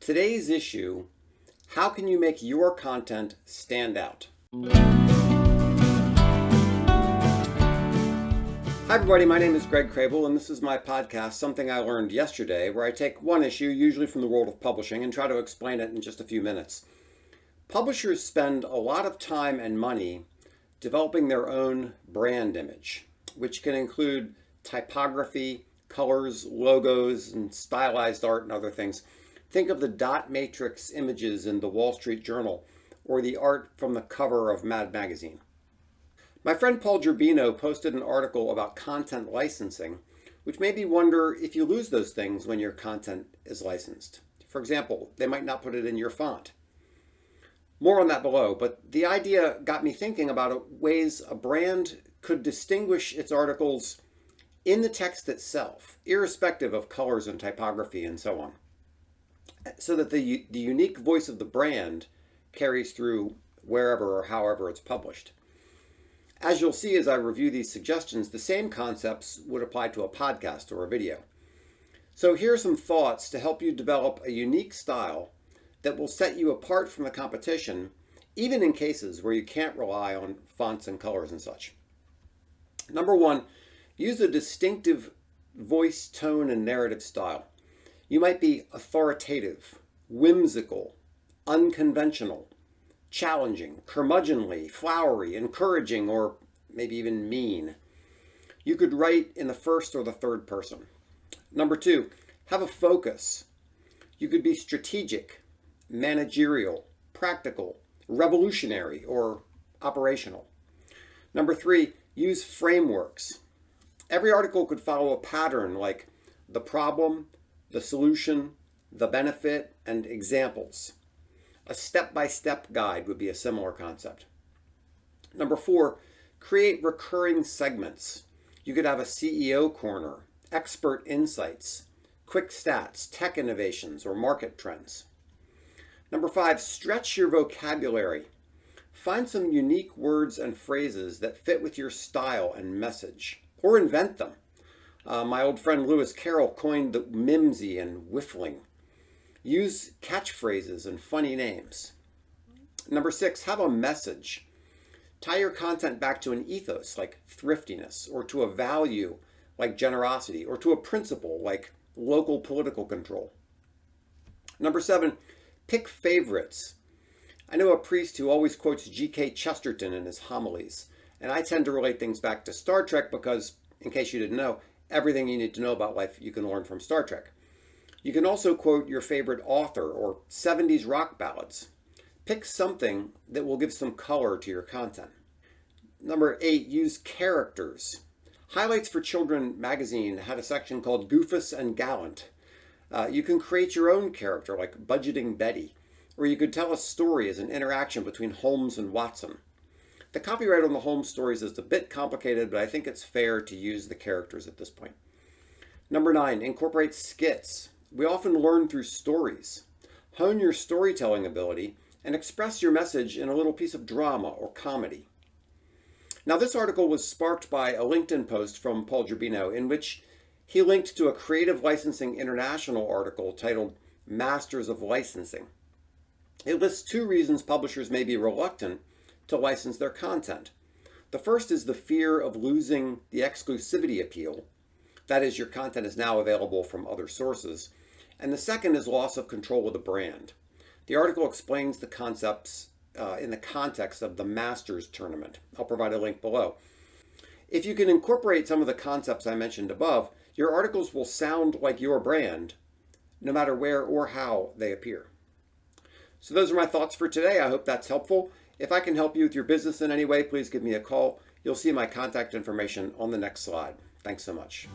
Today's issue: how can you make your content stand out? Hi everybody, my name is Greg Crable and this is my podcast, Something I Learned Yesterday, where I take one issue, usually from the world of publishing, and try to explain it in just a few minutes. Publishers spend a lot of time and money developing their own brand image, which can include typography, colors, logos, and stylized art and other things. Think of the dot matrix images in the Wall Street Journal or the art from the cover of Mad Magazine. My friend Paul Gerbino posted an article about content licensing, which made me wonder if you lose those things when your content is licensed. For example, they might not put it in your font. More on that below, but the idea got me thinking about ways a brand could distinguish its articles in the text itself, irrespective of colors and typography and so on, so that the unique voice of the brand carries through wherever or however it's published. As you'll see as I review these suggestions, the same concepts would apply to a podcast or a video. So here are some thoughts to help you develop a unique style that will set you apart from the competition, even in cases where you can't rely on fonts and colors and such. Number one, use a distinctive voice, tone, and narrative style. You might be authoritative, whimsical, unconventional, challenging, curmudgeonly, flowery, encouraging, or maybe even mean. You could write in the first or the third person. Number two, have a focus. You could be strategic, managerial, practical, revolutionary, or operational. Number three, use frameworks. Every article could follow a pattern like the problem, the solution, the benefit, and examples. A step-by-step guide would be a similar concept. Number four, create recurring segments. You could have a CEO corner, expert insights, quick stats, tech innovations, or market trends. Number five, stretch your vocabulary. Find some unique words and phrases that fit with your style and message, or invent them. My old friend Lewis Carroll coined the mimsy and whiffling. Use catchphrases and funny names. Number six, have a message. Tie your content back to an ethos like thriftiness, or to a value like generosity, or to a principle like local political control. Number seven, pick favorites. I know a priest who always quotes G.K. Chesterton in his homilies, and I tend to relate things back to Star Trek because, in case you didn't know, everything you need to know about life you can learn from Star Trek. You can also quote your favorite author or 70s rock ballads. Pick something that will give some color to your content. Number eight, use characters. Highlights for Children magazine had a section called Goofus and Gallant. You can create your own character like Budgeting Betty, or you could tell a story as an interaction between Holmes and Watson. The copyright on the Holmes stories is a bit complicated, but I think it's fair to use the characters at this point. Number nine, incorporate skits. We often learn through stories. Hone your storytelling ability and express your message in a little piece of drama or comedy. Now, this article was sparked by a LinkedIn post from Paul Gerbino in which he linked to a Creative Licensing International article titled Masters of Licensing. It lists two reasons publishers may be reluctant to license their content. The first is the fear of losing the exclusivity appeal. That is, your content is now available from other sources. And the second is loss of control of the brand. The article explains the concepts in the context of the Masters tournament. I'll provide a link below. If you can incorporate some of the concepts I mentioned above, your articles will sound like your brand, no matter where or how they appear. So those are my thoughts for today. I hope that's helpful. If I can help you with your business in any way, please give me a call. You'll see my contact information on the next slide. Thanks so much.